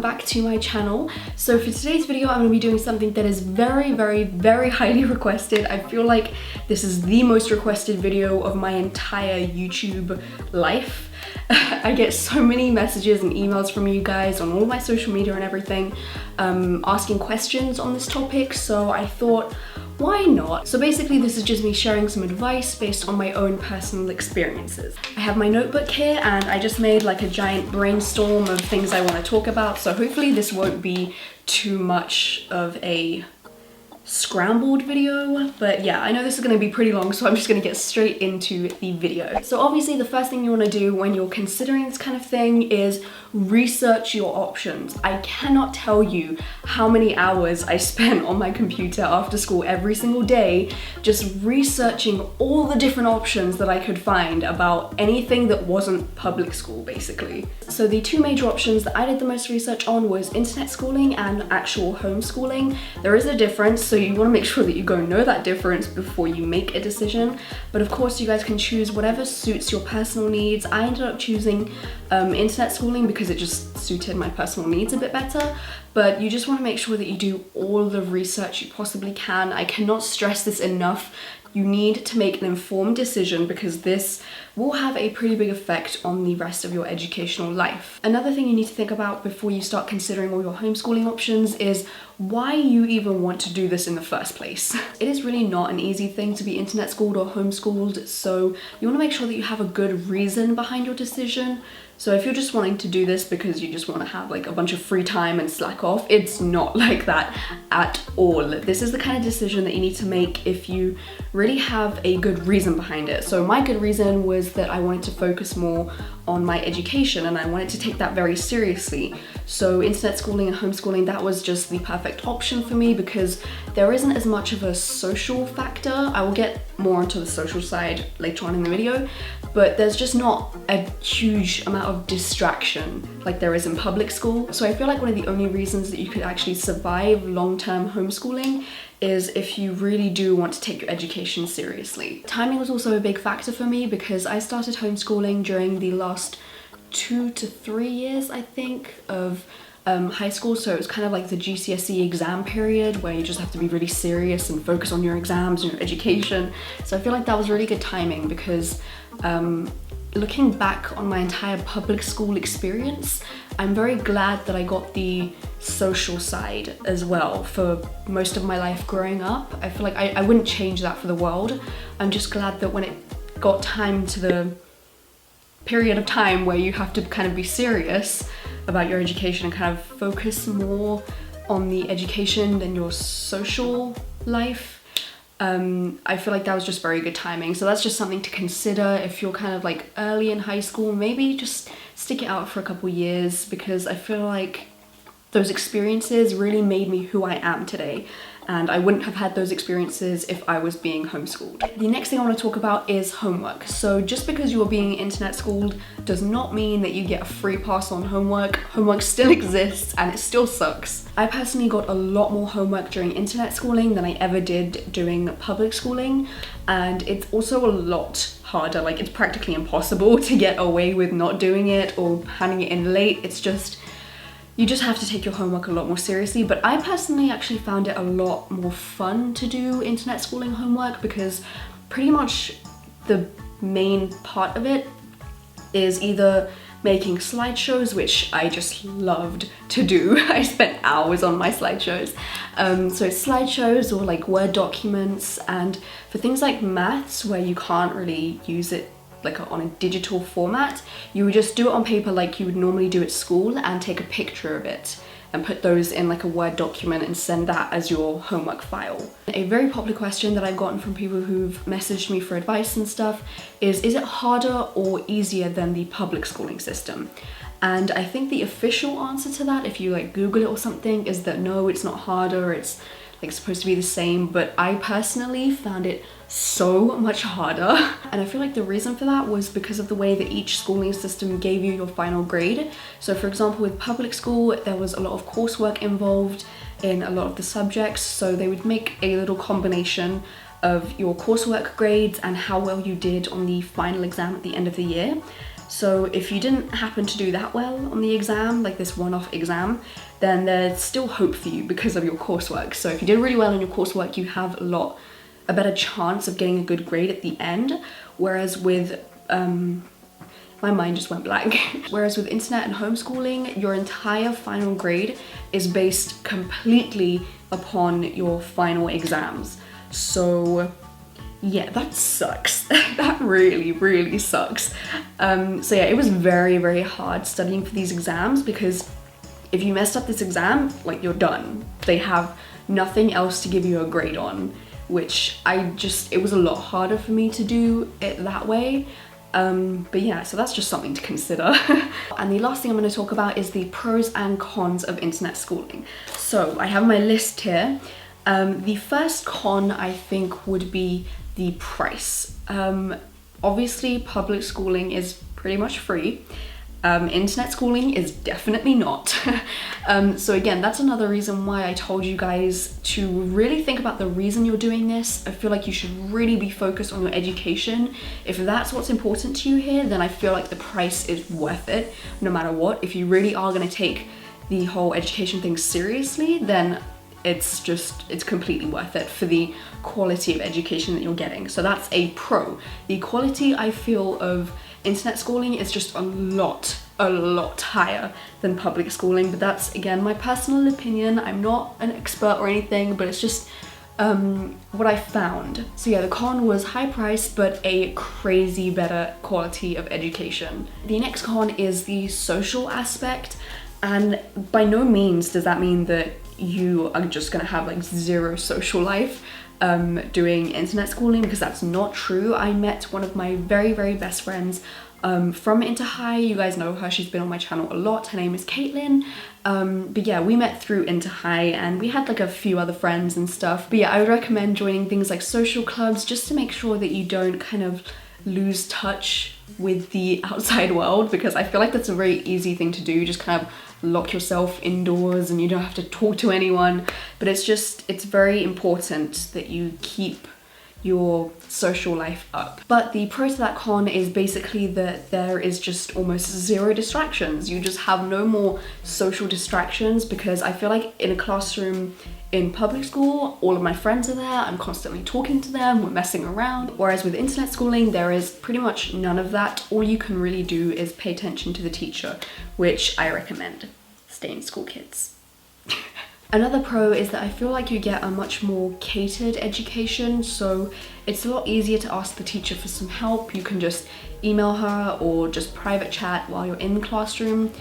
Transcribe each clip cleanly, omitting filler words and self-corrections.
back to my channel. So for today's video, I'm going to be doing something that is very highly requested. I feel like this is the most requested video of my entire YouTube life. I get so many messages and emails from you guys on all my social media and everything, asking questions on this topic, so I thought, why not? So basically this is just me sharing some advice based on my own personal experiences. I have my notebook here and I just made like a giant brainstorm of things I want to talk about, so hopefully this won't be too much of a scrambled video, but yeah, I know this is going to be pretty long, so I'm just going to get straight into the video. So obviously the first thing you want to do when you're considering this kind of thing is research your options. I cannot tell you how many hours I spent on my computer after school every single day just researching all the different options that I could find about anything that wasn't public school, basically. So the two major options that I did the most research on was internet schooling and actual homeschooling. There is a difference, so you want to make sure that you go know that difference before you make a decision, but of course you guys can choose whatever suits your personal needs. I ended up choosing internet schooling because it just suited my personal needs a bit better, but you just want to make sure that you do all the research you possibly can. I cannot stress this enough. You need to make an informed decision because this will have a pretty big effect on the rest of your educational life. Another thing you need to think about before you start considering all your homeschooling options is why you even want to do this in the first place. It is really not an easy thing to be internet schooled or homeschooled, so you want to make sure that you have a good reason behind your decision. So if you're just wanting to do this because you just want to have like a bunch of free time and slack off, it's not like that at all. This is the kind of decision that you need to make if you really have a good reason behind it. So my good reason was that I wanted to focus more on my education and I wanted to take that very seriously. So internet schooling and homeschooling, that was just the perfect option for me because there isn't as much of a social factor. I will get more onto the social side later on in the video, but there's just not a huge amount of distraction like there is in public school. So I feel like one of the only reasons that you could actually survive long-term homeschooling is if you really do want to take your education seriously. Timing was also a big factor for me because I started homeschooling during the last 2 to 3 years, I think, of high school, so it was kind of like the GCSE exam period where you just have to be really serious and focus on your exams and your education. So I feel like that was really good timing because looking back on my entire public school experience, I'm very glad that I got the social side as well for most of my life growing up. I feel like I wouldn't change that for the world. I'm just glad that when it got time to the period of time where you have to kind of be serious about your education and kind of focus more on the education than your social life, I feel like that was just very good timing. So that's just something to consider if you're kind of like early in high school. Maybe just stick it out for a couple years because I feel like those experiences really made me who I am today, and I wouldn't have had those experiences if I was being homeschooled. The next thing I want to talk about is homework. So just because you are being internet schooled does not mean that you get a free pass on homework. Homework still exists and it still sucks. I personally got a lot more homework during internet schooling than I ever did doing public schooling, and it's also a lot harder. Like, it's practically impossible to get away with not doing it or handing it in late. It's just, you just have to take your homework a lot more seriously. But I personally actually found it a lot more fun to do internet schooling homework because pretty much the main part of it is either making slideshows, which I just loved to do. I spent hours on my slideshows. So it's slideshows or like Word documents, and for things like maths where you can't really use it like on a digital format, you would just do it on paper like you would normally do at school and take a picture of it and put those in like a Word document and send that as your homework file. A very popular question that I've gotten from people who've messaged me for advice and stuff is it harder or easier than the public schooling system? And I think the official answer to that, if you like Google it or something, is that no, it's not harder, it's like supposed to be the same, but I personally found it so much harder. And I feel like the reason for that was because of the way that each schooling system gave you your final grade. So for example, with public school, there was a lot of coursework involved in a lot of the subjects, so they would make a little combination of your coursework grades and how well you did on the final exam at the end of the year. So if you didn't happen to do that well on the exam, like this one-off exam, then there's still hope for you because of your coursework. So if you did really well in your coursework, you have a better chance of getting a good grade at the end. Whereas with, my mind just went blank. Whereas with internet and homeschooling, your entire final grade is based completely upon your final exams. So yeah, that sucks. That really, really sucks. So yeah, it was very, very hard studying for these exams because if you messed up this exam, like you're done. They have nothing else to give you a grade on, which it was a lot harder for me to do it that way. But yeah, so that's just something to consider. And the last thing I'm going to talk about is the pros and cons of internet schooling. So I have my list here. The first con I think would be the price. Obviously public schooling is pretty much free. Internet schooling is definitely not. So again, that's another reason why I told you guys to really think about the reason you're doing this. I feel like you should really be focused on your education. If that's what's important to you here, then I feel like the price is worth it no matter what. If you really are going to take the whole education thing seriously, then it's completely worth it for the quality of education that you're getting. So that's a pro. The quality I feel of internet schooling is just a lot higher than public schooling, but that's again my personal opinion. I'm not an expert or anything, but it's just what I found. So yeah, the con was high price but a crazy better quality of education. The next con is the social aspect, and by no means does that mean that you are just gonna have like zero social life doing internet schooling, because that's not true. I met one of my very, very best friends from Inter-High. You guys know her, she's been on my channel a lot. Her name is Caitlin. But yeah, we met through Inter-High and we had like a few other friends and stuff. But yeah, I would recommend joining things like social clubs just to make sure that you don't kind of lose touch with the outside world, because I feel like that's a very easy thing to do. Just kind of lock yourself indoors and you don't have to talk to anyone. But it's very important that you keep your social life up. But the pro to that con is basically that there is just almost zero distractions. You just have no more social distractions, because I feel like in a classroom in public school, all of my friends are there, I'm constantly talking to them, we're messing around. Whereas with internet schooling, there is pretty much none of that. All you can really do is pay attention to the teacher, which I recommend. Stay in school, kids. Another pro is that I feel like you get a much more catered education, so it's a lot easier to ask the teacher for some help. You can just email her or just private chat while you're in the classroom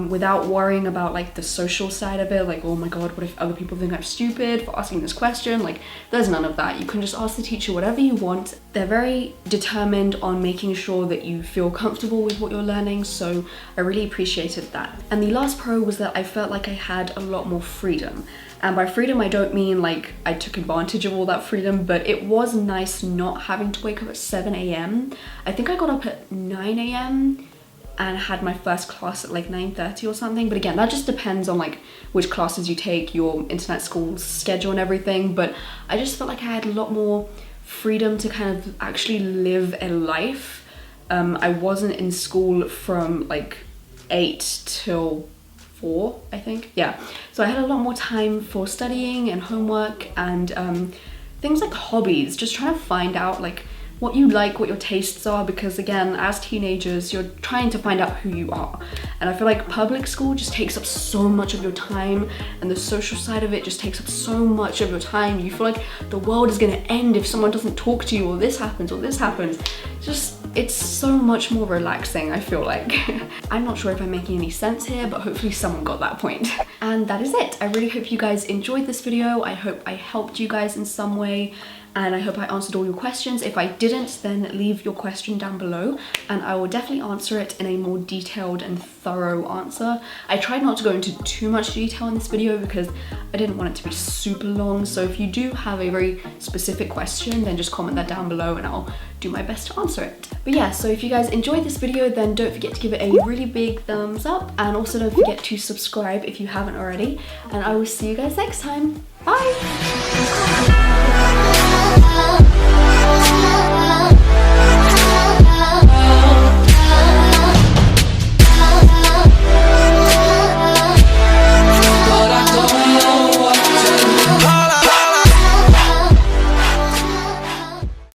without worrying about like the social side of it, like, oh my god, what if other people think I'm stupid for asking this question? Like, there's none of that. You can just ask the teacher whatever you want. They're very determined on making sure that you feel comfortable with what you're learning, so I really appreciated that. And the last pro was that I felt like I had a lot more freedom. And by freedom, I don't mean like I took advantage of all that freedom, but it was nice not having to wake up at 7 a.m. I think I got up at 9 a.m. and had my first class at like 9:30 or something. But again, that just depends on like which classes you take, your internet school's schedule and everything. But I just felt like I had a lot more freedom to kind of actually live a life. I wasn't in school from like 8 till 4, I think. Yeah, so I had a lot more time for studying and homework and things like hobbies, just trying to find out like what you like, what your tastes are, because again, as teenagers, you're trying to find out who you are. And I feel like public school just takes up so much of your time, and the social side of it just takes up so much of your time. You feel like the world is gonna end if someone doesn't talk to you, or this happens, or this happens. It's so much more relaxing, I feel like. I'm not sure if I'm making any sense here, but hopefully someone got that point. And that is it. I really hope you guys enjoyed this video. I hope I helped you guys in some way, and I hope I answered all your questions. If I didn't, then leave your question down below and I will definitely answer it in a more detailed and thorough answer. I tried not to go into too much detail in this video because I didn't want it to be super long. So if you do have a very specific question, then just comment that down below and I'll do my best to answer it. But yeah, so if you guys enjoyed this video, then don't forget to give it a really big thumbs up, and also don't forget to subscribe if you haven't already, and I will see you guys next time. Bye!